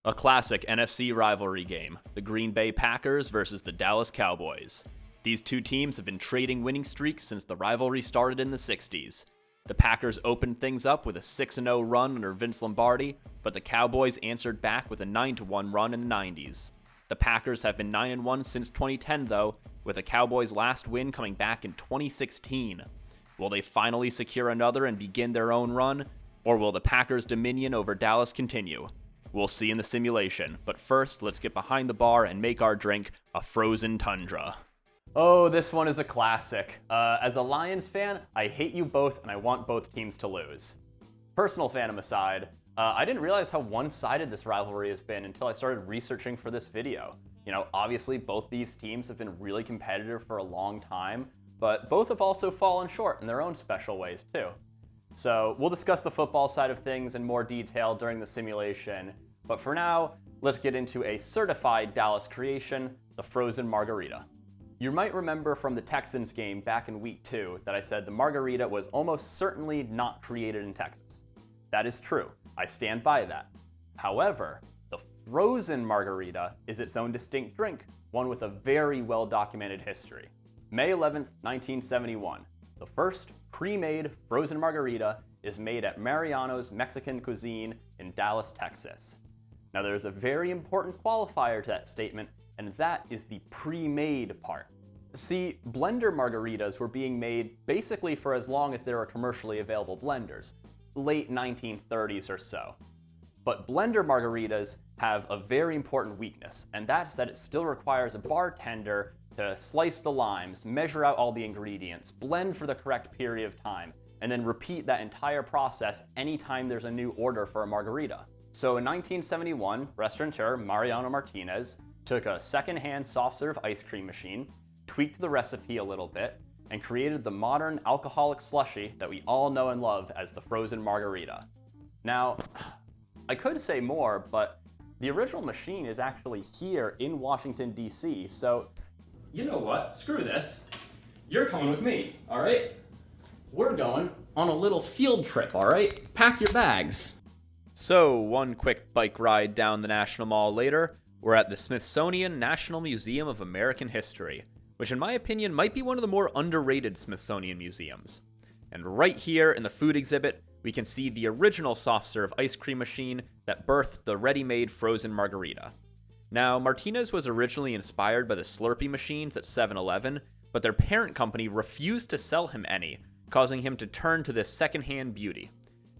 A classic NFC rivalry game, the Green Bay Packers versus the Dallas Cowboys. These two teams have been trading winning streaks since the rivalry started in the 60s. The Packers opened things up with a 6-0 run under Vince Lombardi, but the Cowboys answered back with a 9-1 run in the 90s. The Packers have been 9-1 since 2010 though, with the Cowboys' last win coming back in 2016. Will they finally secure another and begin their own run, or will the Packers' dominion over Dallas continue? We'll see in the simulation, but first, let's get behind the bar and make our drink a frozen Tundra. Oh, this one is a classic. As a Lions fan, I hate you both and I want both teams to lose. Personal fandom aside, I didn't realize how one-sided this rivalry has been until I started researching for this video. You know, obviously both these teams have been really competitive for a long time, but both have also fallen short in their own special ways too. So we'll discuss the football side of things in more detail during the simulation, but for now, let's get into a certified Dallas creation, the frozen margarita. You might remember from the Texans game back in week 2 that I said the margarita was almost certainly not created in Texas. That is true, I stand by that. However, the frozen margarita is its own distinct drink, one with a very well-documented history. May 11th, 1971. The first pre-made frozen margarita is made at Mariano's Mexican Cuisine in Dallas, Texas. Now there's a very important qualifier to that statement, and that is the pre-made part. See, blender margaritas were being made basically for as long as there were commercially available blenders, late 1930s or so. But blender margaritas have a very important weakness, and that's that it still requires a bartender to slice the limes, measure out all the ingredients, blend for the correct period of time, and then repeat that entire process anytime there's a new order for a margarita. So in 1971, restaurateur Mariano Martinez took a second-hand soft-serve ice cream machine, tweaked the recipe a little bit, and created the modern alcoholic slushie that we all know and love as the frozen margarita. Now, I could say more, but the original machine is actually here in Washington, D.C., so you know what? Screw this. You're coming with me, all right? We're going on a little field trip, all right? Pack your bags. So, one quick bike ride down the National Mall later, we're at the Smithsonian National Museum of American History, which in my opinion might be one of the more underrated Smithsonian museums. And right here in the food exhibit, we can see the original soft-serve ice cream machine that birthed the ready-made frozen margarita. Now, Martinez was originally inspired by the Slurpee machines at 7-Eleven, but their parent company refused to sell him any, causing him to turn to this second-hand beauty.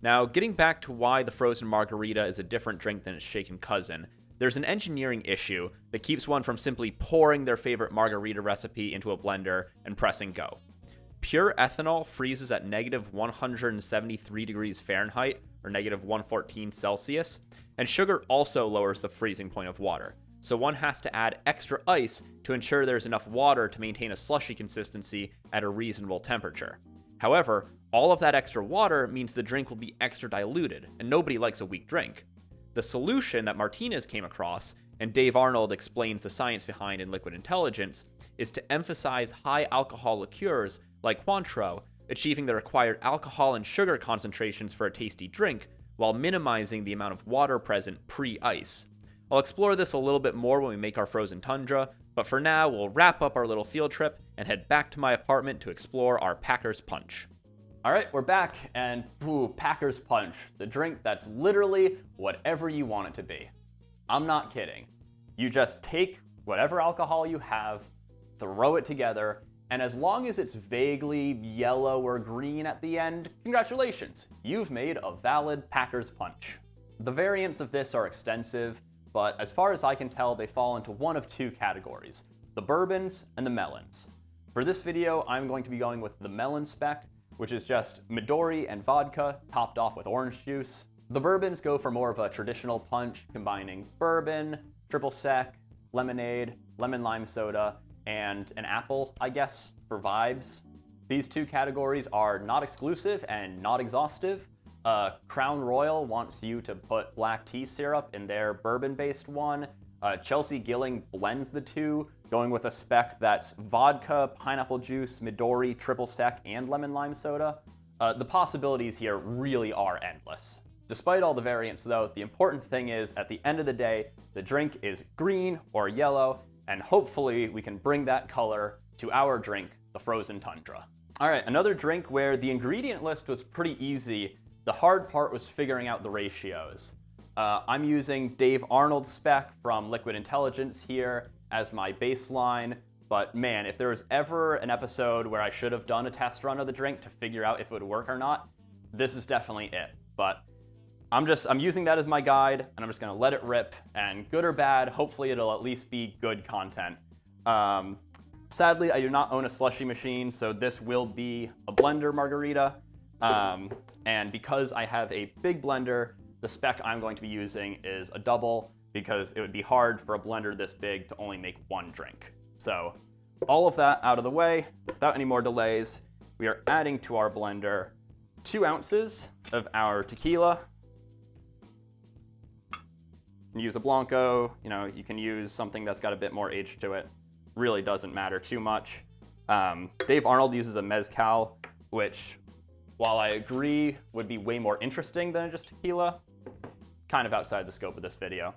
Now, getting back to why the frozen margarita is a different drink than its shaken cousin, there's an engineering issue that keeps one from simply pouring their favorite margarita recipe into a blender and pressing go. Pure ethanol freezes at negative 173 degrees Fahrenheit, or negative 114 Celsius, and sugar also lowers the freezing point of water, so one has to add extra ice to ensure there's enough water to maintain a slushy consistency at a reasonable temperature. However, all of that extra water means the drink will be extra diluted, and nobody likes a weak drink. The solution that Martinez came across, and Dave Arnold explains the science behind in Liquid Intelligence, is to emphasize high alcohol liqueurs like cointreau, achieving the required alcohol and sugar concentrations for a tasty drink, while minimizing the amount of water present pre-ice. I'll explore this a little bit more when we make our frozen Tundra, but for now, we'll wrap up our little field trip and head back to my apartment to explore our Packers Punch. Alright, we're back, and Packers Punch, the drink that's literally whatever you want it to be. I'm not kidding. You just take whatever alcohol you have, throw it together, and as long as it's vaguely yellow or green at the end, congratulations, you've made a valid Packers Punch. The variants of this are extensive, but as far as I can tell, they fall into one of two categories, the bourbons and the melons. For this video, I'm going to be going with the melon spec, which is just Midori and vodka topped off with orange juice. The bourbons go for more of a traditional punch, combining bourbon, triple sec, lemonade, lemon lime soda, and an apple, I guess, for vibes. These two categories are not exclusive and not exhaustive. Crown Royal wants you to put black tea syrup in their bourbon-based one. Chelsea Gilling blends the two, going with a spec that's vodka, pineapple juice, Midori, triple sec, and lemon lime soda. The possibilities here really are endless. Despite all the variants though, the important thing is at the end of the day, the drink is green or yellow, and hopefully we can bring that color to our drink, the frozen Tundra. All right, another drink where the ingredient list was pretty easy. The hard part was figuring out the ratios. I'm using Dave Arnold's spec from Liquid Intelligence here as my baseline, but man, if there was ever an episode where I should have done a test run of the drink to figure out if it would work or not, this is definitely it. But I'm using that as my guide, and I'm just gonna let it rip, and good or bad, hopefully it'll at least be good content. Sadly, I do not own a slushy machine, so this will be a blender margarita. And because I have a big blender, the spec I'm going to be using is a double, because it would be hard for a blender this big to only make one drink. So all of that out of the way, without any more delays, we are adding to our blender 2 ounces of our tequila. You can use a Blanco, you can use something that's got a bit more age to it. Really doesn't matter too much. Dave Arnold uses a mezcal, which, while I agree would be way more interesting than just tequila, kind of outside the scope of this video.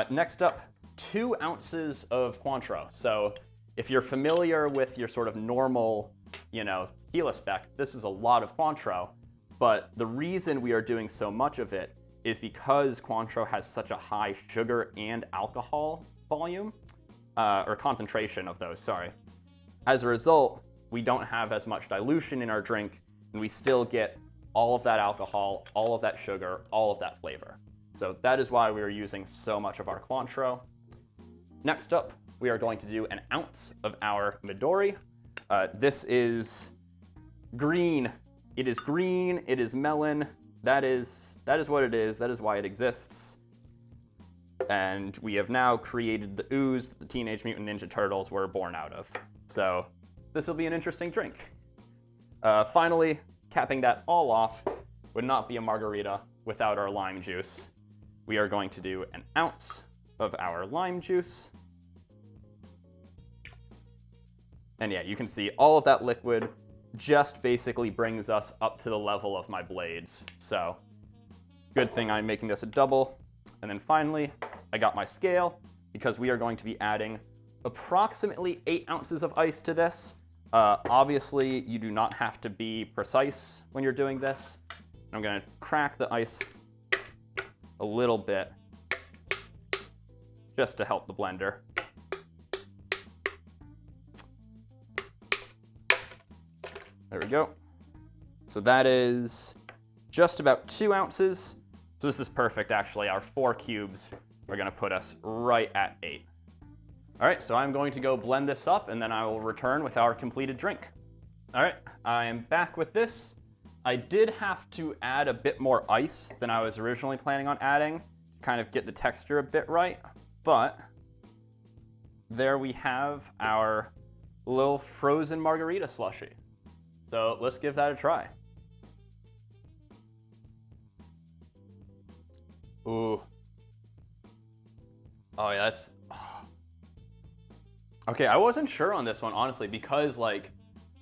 Next up, 2 ounces of cointreau. So if you're familiar with your sort of normal, tequila spec, this is a lot of cointreau, but the reason we are doing so much of it is because cointreau has such a high sugar and alcohol volume, or concentration of those, sorry. As a result, we don't have as much dilution in our drink, and we still get all of that alcohol, all of that sugar, all of that flavor. So that is why we are using so much of our cointreau. Next up, we are going to do 1 ounce of our Midori. This is green. It is green, it is melon. That is what it is, that is why it exists. And we have now created the ooze that the Teenage Mutant Ninja Turtles were born out of. So this will be an interesting drink. Finally, capping that all off, would not be a margarita without our lime juice. We are going to do 1 ounce of our lime juice. And yeah, you can see all of that liquid just basically brings us up to the level of my blades. So good thing I'm making this a double. And then finally, I got my scale because we are going to be adding approximately 8 ounces of ice to this. Obviously, you do not have to be precise when you're doing this. I'm gonna crack the ice a little bit just to help the blender. There we go. So that is just about 2 ounces. So this is perfect, actually. Our 4 cubes are gonna put us right at 8. All right, so I'm going to go blend this up, and then I will return with our completed drink. All right, I am back with this. I did have to add a bit more ice than I was originally planning on adding to kind of get the texture a bit right, but there we have our little frozen margarita slushie. So let's give that a try. Ooh. Oh yeah, that's... Okay, I wasn't sure on this one, honestly, because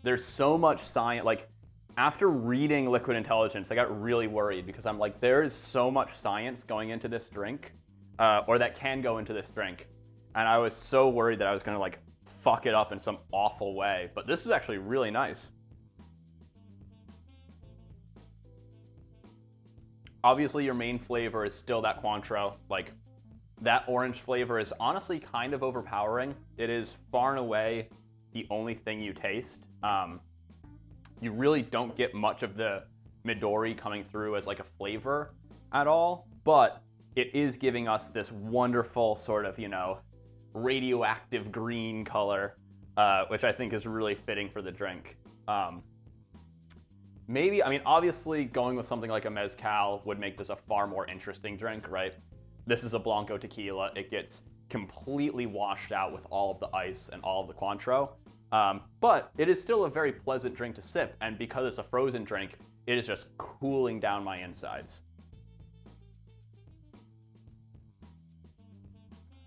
there's so much science. After reading Liquid Intelligence, I got really worried because I'm like, there is so much science going into this drink, or that can go into this drink. And I was so worried that I was gonna fuck it up in some awful way. But this is actually really nice. Obviously, your main flavor is still that cointreau. That orange flavor is honestly kind of overpowering. It is far and away the only thing you taste. You really don't get much of the Midori coming through as a flavor at all, but it is giving us this wonderful sort of, radioactive green color, which I think is really fitting for the drink. Maybe, obviously going with something like a mezcal would make this a far more interesting drink, right? This is a Blanco tequila. It gets completely washed out with all of the ice and all of the cointreau. But it is still a very pleasant drink to sip, and because it's a frozen drink, it is just cooling down my insides.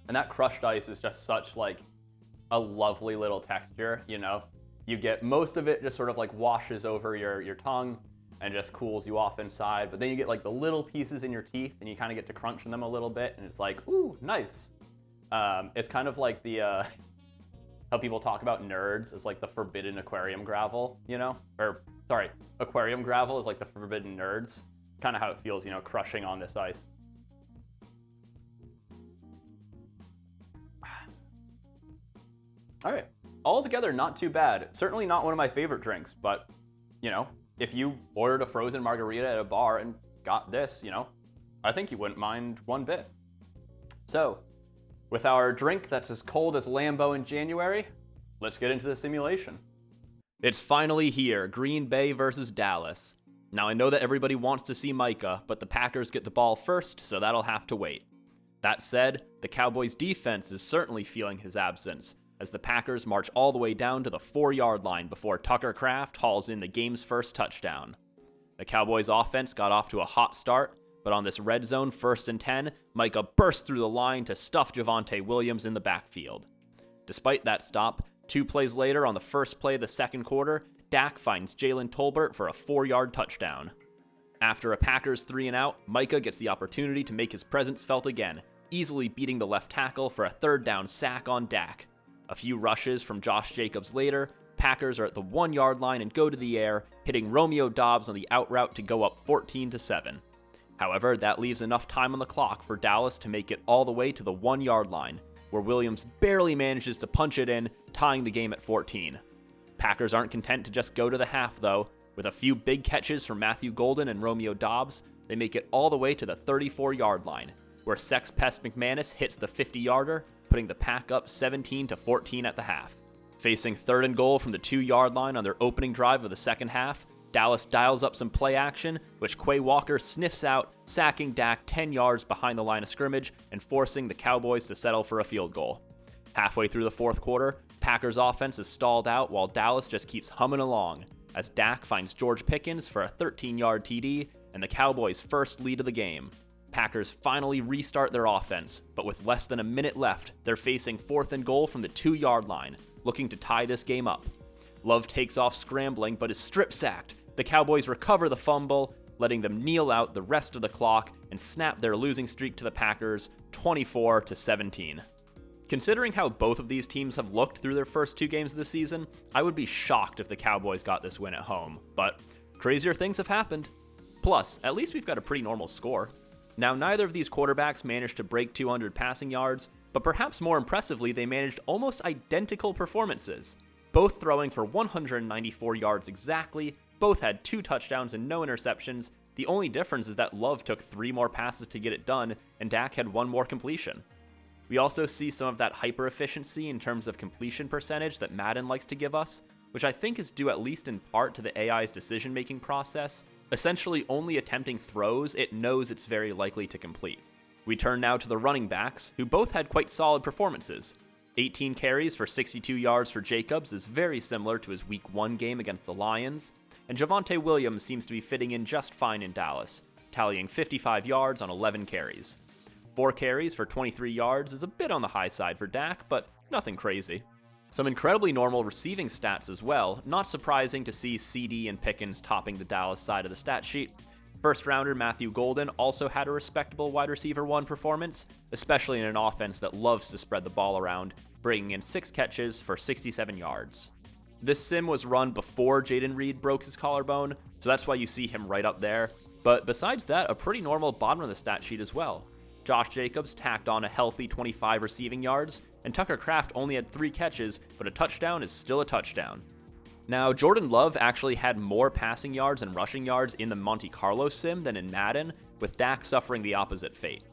And that crushed ice is just such a lovely little texture, You get most of it just sort of washes over your tongue, and just cools you off inside. But then you get like the little pieces in your teeth, and you kind of get to crunching them a little bit, and it's like, ooh, nice. It's kind of like the how people talk about nerds as like the forbidden aquarium gravel, you know? Or sorry, aquarium gravel is like the forbidden nerds. Kind of how it feels, you know, crushing on this ice. All right, altogether not too bad. Certainly not one of my favorite drinks, but you know, if you ordered a frozen margarita at a bar and got this, you know, I think you wouldn't mind one bit. So, with our drink that's as cold as Lambo in January, let's get into the simulation. It's finally here, Green Bay versus Dallas. Now I know that everybody wants to see Micah, but the Packers get the ball first, so that'll have to wait. That said, the Cowboys' defense is certainly feeling his absence, as the Packers march all the way down to the 4-yard line before Tucker Kraft hauls in the game's first touchdown. The Cowboys' offense got off to a hot start, but on this red zone 1st and 10, Micah burst through the line to stuff Javonte Williams in the backfield. Despite that stop, 2 plays later on the first play of the second quarter, Dak finds Jalen Tolbert for a 4-yard touchdown. After a Packers 3-and-out, Micah gets the opportunity to make his presence felt again, easily beating the left tackle for a 3rd down sack on Dak. A few rushes from Josh Jacobs later, Packers are at the 1-yard line and go to the air, hitting Romeo Doubs on the out route to go up 14-7. However, that leaves enough time on the clock for Dallas to make it all the way to the 1-yard line, where Williams barely manages to punch it in, tying the game at 14. Packers aren't content to just go to the half, though. With a few big catches from Matthew Golden and Romeo Doubs, they make it all the way to the 34-yard line, where Sex Pest McManus hits the 50-yarder, putting the Pack up 17-14 at the half. Facing 3rd and goal from the 2-yard line on their opening drive of the second half, Dallas dials up some play action, which Quay Walker sniffs out, sacking Dak 10 yards behind the line of scrimmage and forcing the Cowboys to settle for a field goal. Halfway through the 4th quarter, Packers offense is stalled out while Dallas just keeps humming along, as Dak finds George Pickens for a 13-yard TD and the Cowboys' first lead of the game. Packers finally restart their offense, but with less than a minute left, they're facing 4th and goal from the 2-yard line, looking to tie this game up. Love takes off scrambling, but is strip-sacked. The Cowboys recover the fumble, letting them kneel out the rest of the clock and snap their losing streak to the Packers, 24-17. Considering how both of these teams have looked through their first 2 games of the season, I would be shocked if the Cowboys got this win at home, but crazier things have happened. Plus, at least we've got a pretty normal score. Now, neither of these quarterbacks managed to break 200 passing yards, but perhaps more impressively, they managed almost identical performances. Both throwing for 194 yards exactly, both had 2 touchdowns and no interceptions. The only difference is that Love took 3 more passes to get it done, and Dak had 1 more completion. We also see some of that hyper-efficiency in terms of completion percentage that Madden likes to give us, which I think is due at least in part to the AI's decision-making process, essentially only attempting throws it knows it's very likely to complete. We turn now to the running backs, who both had quite solid performances. 18 carries for 62 yards for Jacobs is very similar to his Week 1 game against the Lions, and Javonte Williams seems to be fitting in just fine in Dallas, tallying 55 yards on 11 carries. 4 carries for 23 yards is a bit on the high side for Dak, but nothing crazy. Some incredibly normal receiving stats as well, not surprising to see CD and Pickens topping the Dallas side of the stat sheet. First rounder Matthew Golden also had a respectable wide receiver 1 performance, especially in an offense that loves to spread the ball around, bringing in 6 catches for 67 yards. This sim was run before Jaden Reed broke his collarbone, so that's why you see him right up there, but besides that, a pretty normal bottom of the stat sheet as well. Josh Jacobs tacked on a healthy 25 receiving yards, and Tucker Kraft only had 3 catches, but a touchdown is still a touchdown. Now, Jordan Love actually had more passing yards and rushing yards in the Monte Carlo sim than in Madden, with Dak suffering the opposite fate.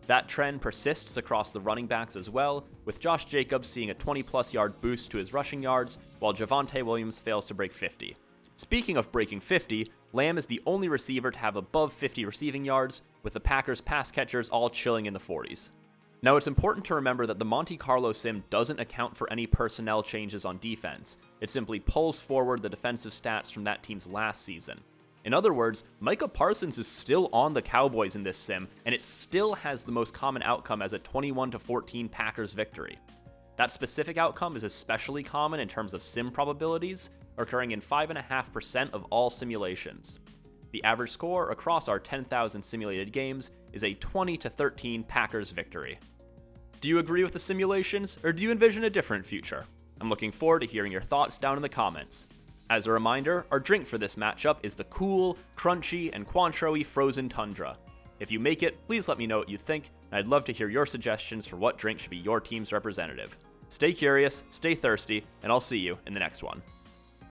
That trend persists across the running backs as well, with Josh Jacobs seeing a 20-plus yard boost to his rushing yards, while Javonte Williams fails to break 50. Speaking of breaking 50, Lamb is the only receiver to have above 50 receiving yards, with the Packers' pass catchers all chilling in the 40s. Now, it's important to remember that the Monte Carlo sim doesn't account for any personnel changes on defense. It simply pulls forward the defensive stats from that team's last season. In other words, Micah Parsons is still on the Cowboys in this sim, and it still has the most common outcome as a 21-14 Packers victory. That specific outcome is especially common in terms of sim probabilities, occurring in 5.5% of all simulations. The average score across our 10,000 simulated games is a 20-13 Packers victory. Do you agree with the simulations, or do you envision a different future? I'm looking forward to hearing your thoughts down in the comments. As a reminder, our drink for this matchup is the cool, crunchy, and cointreau-y frozen Tundra. If you make it, please let me know what you think, and I'd love to hear your suggestions for what drink should be your team's representative. Stay curious, stay thirsty, and I'll see you in the next one.